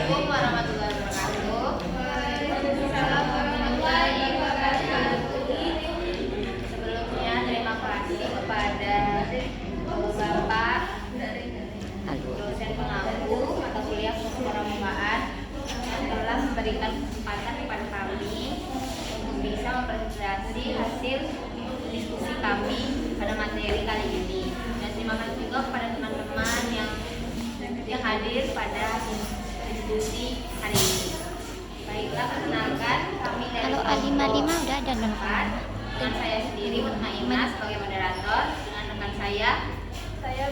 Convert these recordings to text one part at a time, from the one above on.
Assalamualaikum warahmatullahi wabarakatuh. Waalaikumsalam warahmatullahi wabarakatuh. Sebelumnya terima kasih kepada Bapak dosen pengampu mata kuliah kepramukaan yang telah memberikan kesempatan kepada kami untuk bisa mempresentasi hasil diskusi kami pada materi kali ini. Dan terima kasih juga kepada teman-teman yang hadir pada diskusi hari ini. Baiklah, perkenalkan kami dari Kalau A55 udah ada Unpad. Dengan saya sendiri Mutmainah sebagai moderator, dengan rekan saya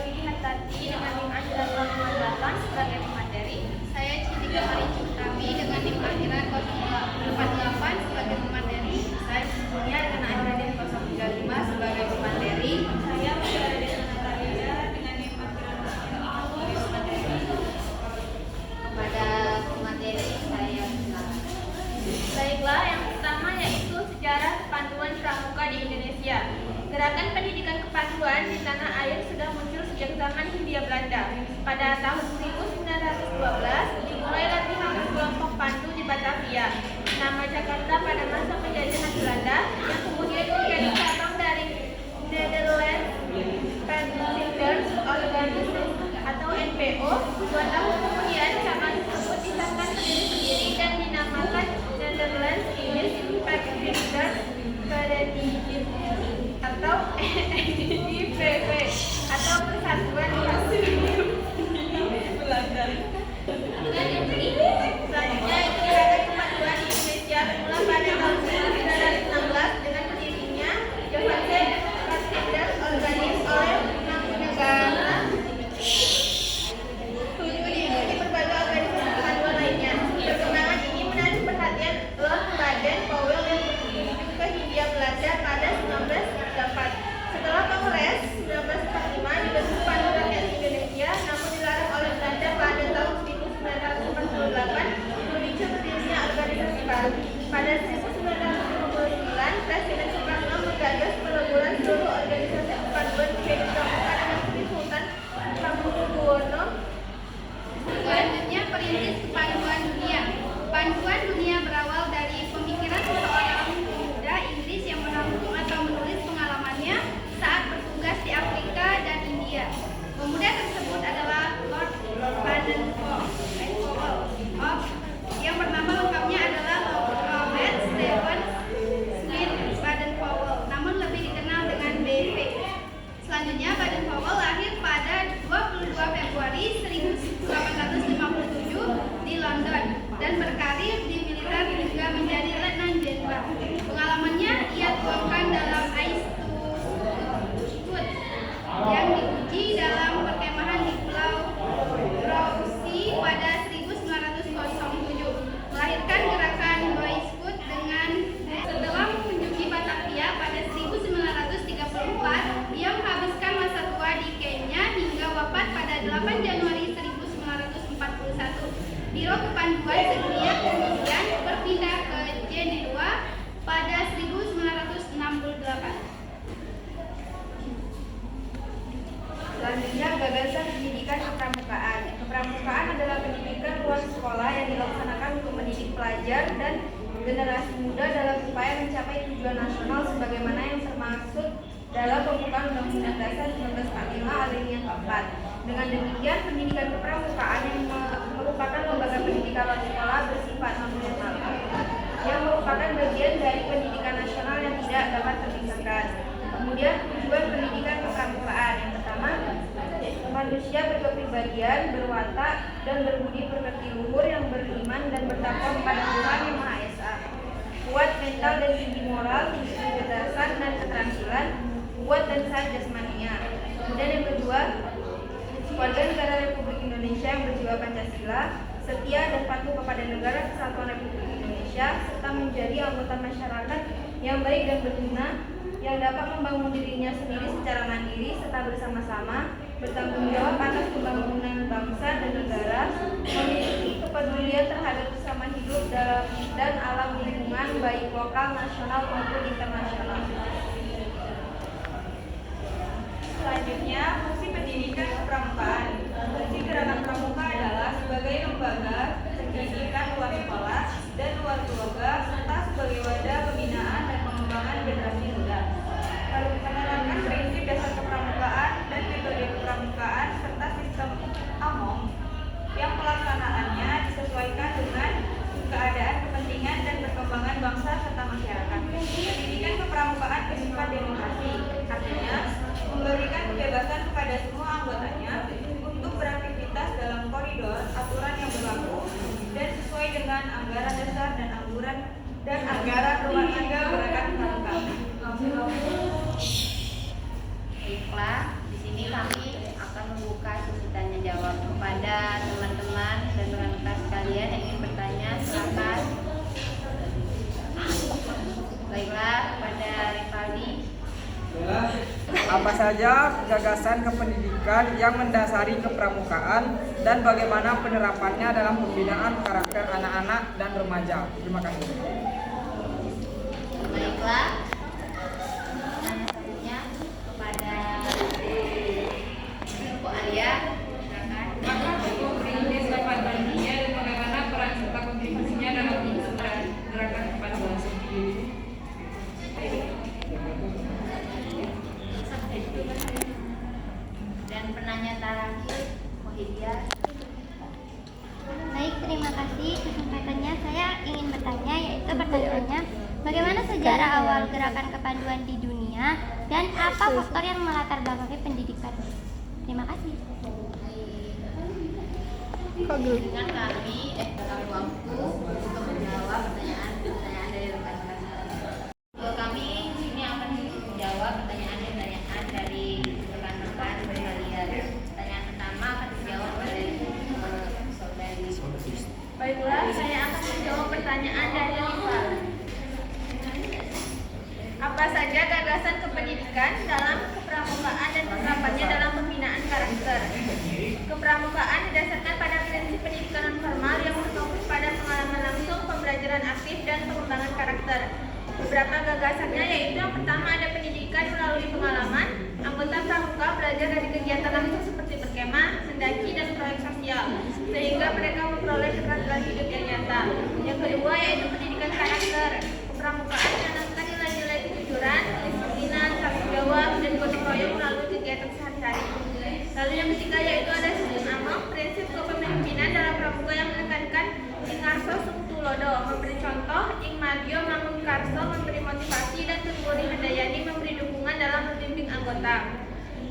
Widi Hatati dengan NIM akhiran 058 sebagai pemateri. saya Citika Marici Utami dengan NIM akhiran 048 sebagai pemateri. Saya Sispunya dengan akhiran 035 sebagai pemateri. Saya Mutiara Natalia dengan NIM akhiran 055 sebagai pemateri. Kepada pemateri saya silakan. Baiklah, yang pertama yaitu sejarah kepanduan pramuka di Indonesia. Gerakan pendidikan kepanduan di tanah air sudah muncul sejak zaman Hindia Belanda. Pada tahun 1912 dimulai latihan kelompok pandu di Batavia. Nama Jakarta pada masa penjajahan Belanda yang kemudian menjadi cabang dari Netherlands Pathfinders Organization atau NPO. 2 tahun kemudian cabang tersebut disahkan berdiri sendiri dan dinamakan Netherlands English Pathfinders Vereniging atau NIPV atau Persatuan Pasifik Belanda. Selanjutnya itu gerakan kepanduan di Indonesia bermula pada tahun 1916 dengan berdirinya Johansen Pathfinders Organized oleh 6 negara. Tujuh diikuti berbagai organisasi kepanduan lainnya. Perkembangan ini menarik perhatian Lord Baden-Powell yang berkunjung ke Hindia Belanda pada 1904. Setelah Kongres 1945 dibentuk Pandu Rakyat Indonesia, namun dilarang oleh Belanda pada tahun 1948 memicu berdirinya organisasi baru. Pada 1959, Presiden Soekarno menggagas peleburan seluruh organisasi kepanduan menjadi pramuka dengan Sri Sultan Hamengkubuwono. Selanjutnya, perintis kepanduan dunia. Panduan dunia berawal dari pemikiran seorang pemuda Inggris yang menampung atau menulis pengalamannya saat bertugas di Afrika dan India. Pemuda tersebut adalah Lord Baden-Powell, yang bernama lengkapnya adalah Robert Stephen Smith Baden-Powell, namun lebih dikenal dengan BP. Selanjutnya, Baden-Powell lahir pada 22 Februari 1857 di London dan berkarir di militer hingga menjadi letnan jenderal. Pengalamannya ia tuangkan dalam Ice to Food yang diuji dalam perkemahan di Pulau Rousey pada 1907, melahirkan gerakan Boy Scout dengan setelah mengunjungi Batavia pada 1934, ia menghabiskan masa tua di Kenya hingga wafat pada 8 Januari 1941. Biro Kepanduan Sedunia kemudian berpindah ke Jenewa pada 1968. Selanjutnya, gagasan pendidikan kepramukaan. Kepramukaan adalah pendidikan luar sekolah yang dilaksanakan untuk mendidik pelajar dan generasi muda dalam upaya mencapai tujuan nasional sebagaimana yang termaksud dalam pembukaan Undang-Undang Dasar 1945 alinea keempat. Dengan demikian, pendidikan kepramukaan yang merupakan lembaga pendidikan luar sekolah bersifat nasional, yang merupakan bagian dari pendidikan nasional yang tidak dapat terpisahkan. Kemudian, tujuan pendidikan kepramukaan yang pertama, manusia berkepribadian, berwatak, dan berbudi pekerti luhur yang beriman dan bertakwa kepada Tuhan Yang Maha Esa. Kuat mental dan tinggi moral, tinggi kecerdasan dan keterampilan, kuat dan sehat jasmaninya. Kemudian yang kedua, warga negara Republik Indonesia yang berjiwa Pancasila, setia dan patuh kepada negara kesatuan Republik Indonesia, serta menjadi anggota masyarakat yang baik dan berguna, yang dapat membangun dirinya sendiri secara mandiri serta bersama-sama, bertanggung jawab atas pembangunan bangsa dan negara, memiliki kepedulian terhadap sesama hidup dan alam lingkungan baik lokal, nasional maupun internasional. Selanjutnya, fungsi pendidikan kepramukaan. Fungsi gerakan pramuka adalah sebagai lembaga pendidikan luar sekolah dan luar keluarga serta sebagai wadah pembinaan dan pengembangan generasi muda. Menerapkan prinsip dasar kepramukaan dan metode kepramukaan serta sistem AMOM yang pelaksanaannya disesuaikan dengan keadaan, kepentingan, dan perkembangan bangsa serta masyarakat. Pendidikan kepramukaan bersifat demokrasi, artinya memberikan kebebasan kepada semua anggotanya untuk beraktivitas dalam koridor aturan yang berlaku dan sesuai dengan anggaran dasar dan anggaran rumah tangga gerakan pramuka. Baiklah, di sini kami akan membuka sesi tanya jawab kepada teman-teman dan rekan-rekan sekalian yang ingin bertanya. Silakan. Baiklah, kepada Rivaldi. Apa saja gagasan kependidikan yang mendasari kepramukaan dan bagaimana penerapannya dalam pembinaan karakter anak-anak dan remaja? Terima kasih. Baiklah. Pertanyaan selanjutnya kepada Ibu Alia. Silakan. Maka hukum perintis kepanduannya dan bagaimana peran serta kontribusinya dalam gerakan kepanduan sendiri. Dan penanya terakhir, Muhyiddin. Baik, terima kasih. Kesempatannya saya ingin bertanya, yaitu pertanyaannya, bagaimana sejarah awal gerakan kepanduan di dunia dan apa faktor yang melatar belakangi pendidikan? Terima kasih. Dengan kami dalam waktu untuk menjawab pertanyaan dari rekan-rekan. Kami ini akan menjawab pertanyaan dari rekan-rekan sekalian. Pertanyaan pertama akan dijawab oleh saudari. Baiklah, saya akan menjawab pertanyaan dari Rival. Apa saja gagasan kependidikan dalam kepramukaan dan penerapannya dalam pembinaan karakter? Kepramukaan didasarkan pada prinsip pendidikan non-formal yang berfokus pada pengalaman langsung, pembelajaran aktif, dan pengembangan karakter. Beberapa gagasannya yaitu yang pertama ada pendidikan melalui pengalaman. Anggota pramuka belajar dari kegiatan langsung seperti berkemah, mendaki, dan proyek sosial, sehingga mereka memperoleh keterampilan hidup yang nyata. Yang kedua yaitu pendidikan karakter. Kepramukaan menanamkan nilai-nilai kejujuran, kedisiplinan, tanggung jawab, dan gotong royong melalui kegiatan sehari-hari. Lalu yang ketiga yaitu ada sistem AMOM, prinsip kepemimpinan dalam pramuka yang menekankan ing ngarso sung tulodo, memberi contoh, ing madyo mangun karso, memberi motivasi, dan tungguri handayani, memberi dukungan dalam membimbing anggota.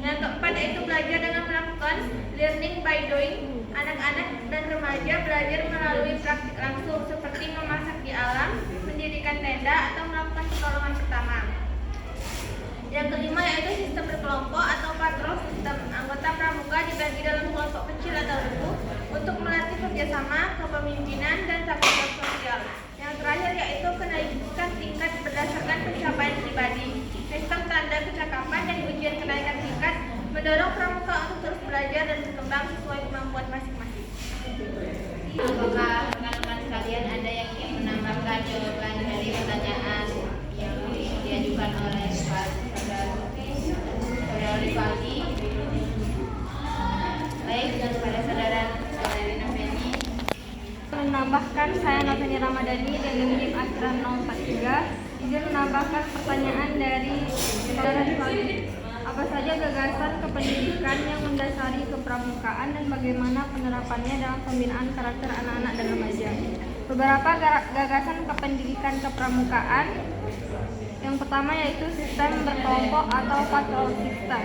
Yang keempat yaitu belajar dengan melakukan learning by doing. Anak-anak dan remaja belajar melalui praktik langsung seperti memasak di alam, mendirikan tenda, atau melakukan pertolongan pertama. Yang kelima yaitu sistem berkelompok atau patrol sistem. Anggota pramuka dibagi dalam kelompok kecil atau ruku untuk melatih kerjasama, kepemimpinan, dan tanggung jawab sosial. Yang terakhir yaitu kenaikan tingkat berdasarkan pencapaian pribadi. Sistem tanda kecakapan dan ujian kenaikan tingkat mendorong pramuka untuk terus belajar dan berkembang sesuai kemampuan masing-masing. Apakah rekan-rekan sekalian ada yang ingin menambahkan jawaban dari pertanyaan yang diajukan oleh saudara Rivaldi? Baik, dan kepada saudari Noveni. Menambahkan, saya Noveni Ramadhani dari NIM Akhiran 043. Izin menambahkan pertanyaan dari saudara Rivaldi. Apa saja gagasan kependidikan yang mendasari kepramukaan dan bagaimana penerapannya dalam pembinaan karakter anak-anak dan remaja? Beberapa gagasan kependidikan kepramukaan. Yang pertama yaitu sistem berkelompok atau patrol system.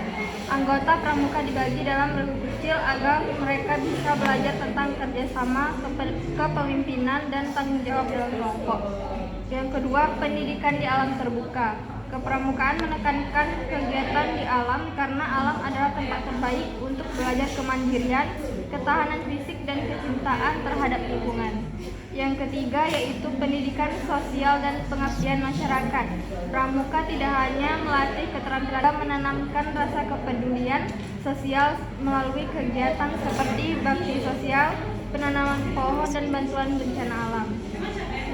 Anggota pramuka dibagi dalam regu kecil agar mereka bisa belajar tentang kerjasama, kepemimpinan, dan tanggung jawab dalam kelompok. Yang kedua, pendidikan di alam terbuka. Kepramukaan menekankan kegiatan di alam karena alam adalah tempat terbaik untuk belajar kemandirian, ketahanan fisik, dan kecintaan terhadap lingkungan. Yang ketiga yaitu pendidikan sosial dan pengabdian masyarakat. Pramuka tidak hanya melatih keterampilan, menanamkan rasa kepedulian sosial melalui kegiatan seperti bakti sosial, penanaman pohon, dan bantuan bencana alam.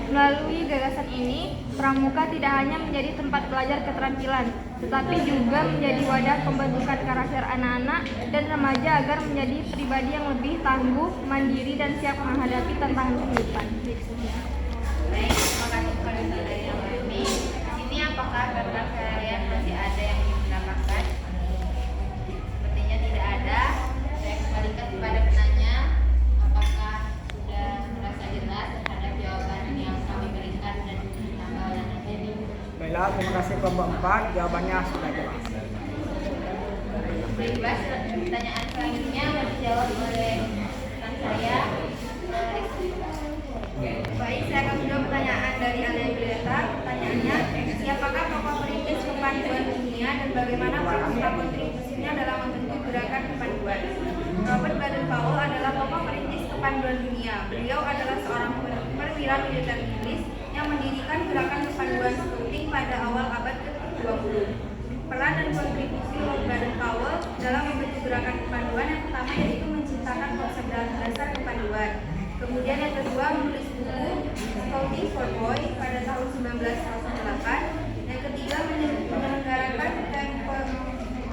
Melalui gagasan ini, pramuka tidak hanya menjadi tempat belajar keterampilan, tetapi juga menjadi wadah pembentukan karakter anak-anak dan remaja agar menjadi pribadi yang lebih tangguh, mandiri, dan siap menghadapi tantangan kehidupan. Baik, terima kasih kepada saudari Naomi. Di sini apakah rekan kalian masih ada yang ingin menambahkan? Sepertinya tidak ada. Saya kembalikan kepada penanya. Apakah sudah merasa jelas terhadap jawaban yang kami berikan dan tambahan ini? Baiklah, terima kasih kelompok 4. Jawabannya sudah jelas. Baiklah, pertanyaan selanjutnya dijawab oleh rekan saya. Baik, saya akan menjawab pertanyaan dari Alia Julieta. Pertanyaannya, siapakah tokoh perintis kepanduan dunia dan bagaimana serta kontribusinya dalam membentuk gerakan kepanduan? Robert Baden-Powell adalah tokoh perintis kepanduan dunia. Beliau adalah seorang perwira militer Inggris yang mendirikan gerakan kepanduan Scouting pada awal abad ke-20. Peran dan kontribusi Robert Baden-Powell dalam membentuk gerakan kepanduan yang pertama yaitu menciptakan konsep dasar kepanduan. Kemudian yang kedua menulis buku Scouting for Boys pada tahun 1908. Yang ketiga menyelenggarakan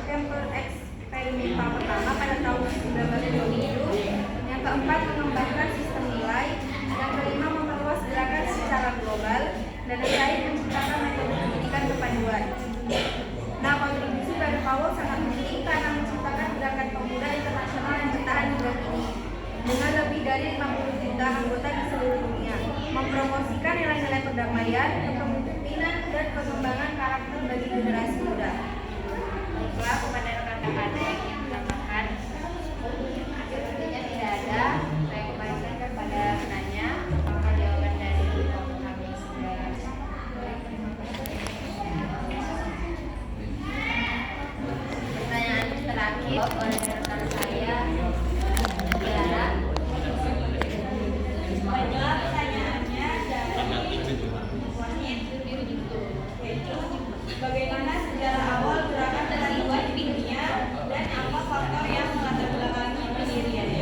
Temple eksperimental pertama pada tahun 1927. Yang keempat mengembangkan sistem nilai. Yang kelima memperluas gerakan secara global. Dan yang terakhir menciptakan metode pendidikan kepanduan. Nah, kontribusi dari Powell sangat penting karena menciptakan gerakan pemuda internasional yang bertahan hingga kini dengan lebih dari 50 juta anggota di seluruh dunia, mempromosikan nilai-nilai perdamaian, kepemimpinan, dan pengembangan karakter bagi generasi muda. Baiklah, kepada rekan-rekan ada yang ingin menambahkan? Sepertinya tidak ada. Saya kembalikan kepada penanya. Apakah jawaban dari kelompok kami sudah? Pertanyaan terakhir oleh rekan saya. Tiara. Baiklah, pertanyaannya dari Wahid, yaitu bagaimana sejarah awal gerakan kepanduan di dunia dan apa faktor yang melatar belakangi pendirinya.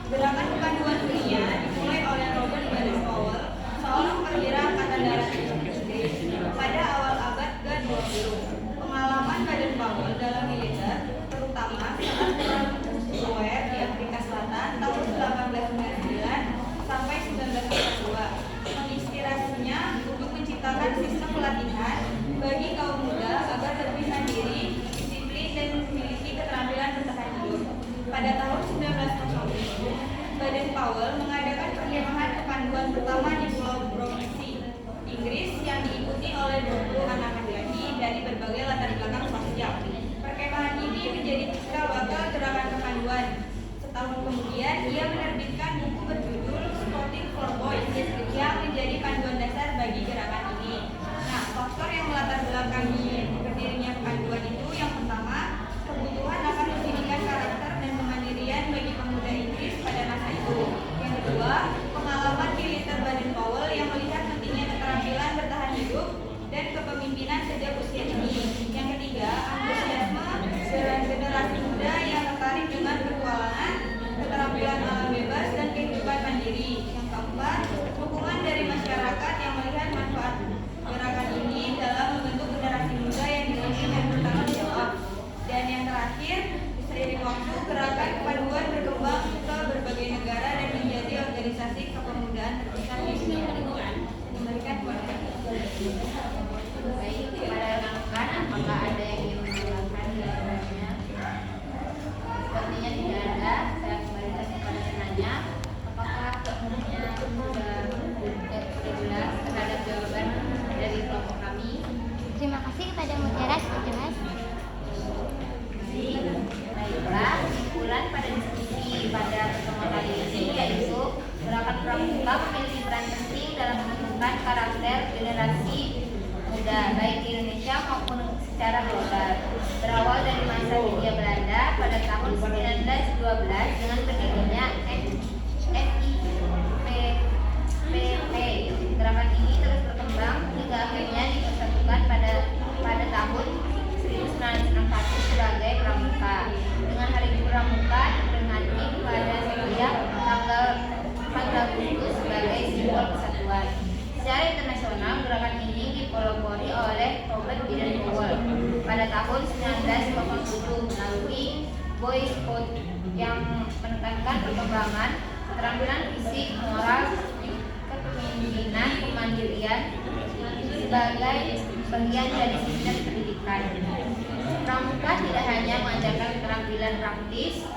Gerakan kepanduan dunia dimulai oleh Robert Baden-Powell, seorang perwira angkatan darat Inggris pada awal abad ke-20. Pengalaman Baden-Powell dalam militer, terutama saat perang Boer di Afrika Selatan tahun 1899 sampai 1942, menginspirasinya untuk menciptakan sistem pelatihan bagi kaum muda agar lebih mandiri, disiplin, dan memiliki keterampilan bertahan hidup. Pada tahun 1907, Baden-Powell mengadakan perkemahan kepanduan pertama di Pulau Brunei, Inggris yang diikuti oleh 20 anak laki-laki dari berbagai latar belakang sosial. Perkemahan ini menjadi cikal bakal gerakan kepanduan. Setahun kemudian, ia menerbitkan buku berjudul Scouting for Boys yang menjadi panduan dasar bagi gerakan ini. Nah, faktor yang melatar belakangi berdirinya kepanduan itu yang pertama, kebutuhan akan pendidikan karakter dan kemandirian bagi pemuda Inggris pada masa itu. Yang kedua, pengalaman militer Baden-Powell yang melihat pentingnya keterampilan bertahan hidup dan kepemimpinan sejak usia dini. Yang ketiga, antusiasme generasi muda yang tertarik dengan petualangan, keterampilan alam bebas, dan kehidupan mandiri. Yang keempat, dukungan dari masyarakat yang melihat manfaat gerakan ini dalam membentuk generasi muda yang disiplin dan bertanggung jawab. Dan yang terakhir, seiring waktu, gerakan kepanduan berkembang ke berbagai negara dan menjadi organisasi kepemudaan terbesar di dunia. Kembalikan kepada Baik, kepada rekan-rekan, apakah ada yang ingin menambahkan jawabannya? Sepertinya tidak ada. Saya kembalikan kepada penanya. Apakah semuanya sudah jelas terhadap jawaban dari kelompok kami? Terima kasih kepada Mutiara sudah jelas. Baiklah, kesimpulan pada diskusi pada pertemuan kali ini yaitu gerakan pramuka memiliki peran penting dalam membentukkan karakter generasi muda baik di Indonesia maupun secara global. Berawal dari masa Hindia Belanda pada tahun 1912 dengan berdirinya FIPP. Gerakan ini terus berkembang hingga akhirnya dipersatukan pada tahun 1961 sebagai Pramuka. Dengan Hari Pramuka diperingati pada Boy Scout yang menekankan perkembangan keterampilan fisik, moral, kepemimpinan, kemandirian sebagai bagian dari sistem pendidikan. Pramuka tidak hanya mengajarkan keterampilan praktis,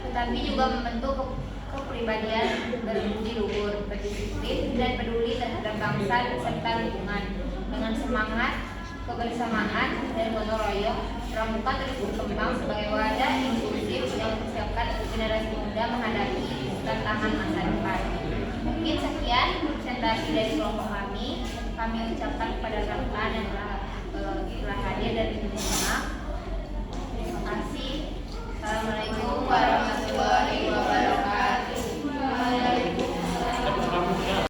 tetapi juga membentuk kepribadian berbudi luhur, berdisiplin, dan peduli terhadap bangsa serta lingkungan. Dengan semangat, kebersamaan, dan gotong royong, Pramuka terus berkembang sebagai wadah inklusif yang mempersiapkan generasi muda menghadapi tantangan masa depan. Mungkin sekian presentasi dari kelompok kami. Kami ucapkan kepada rekan yang telah hadir dan menyimak. Terima kasih. Assalamualaikum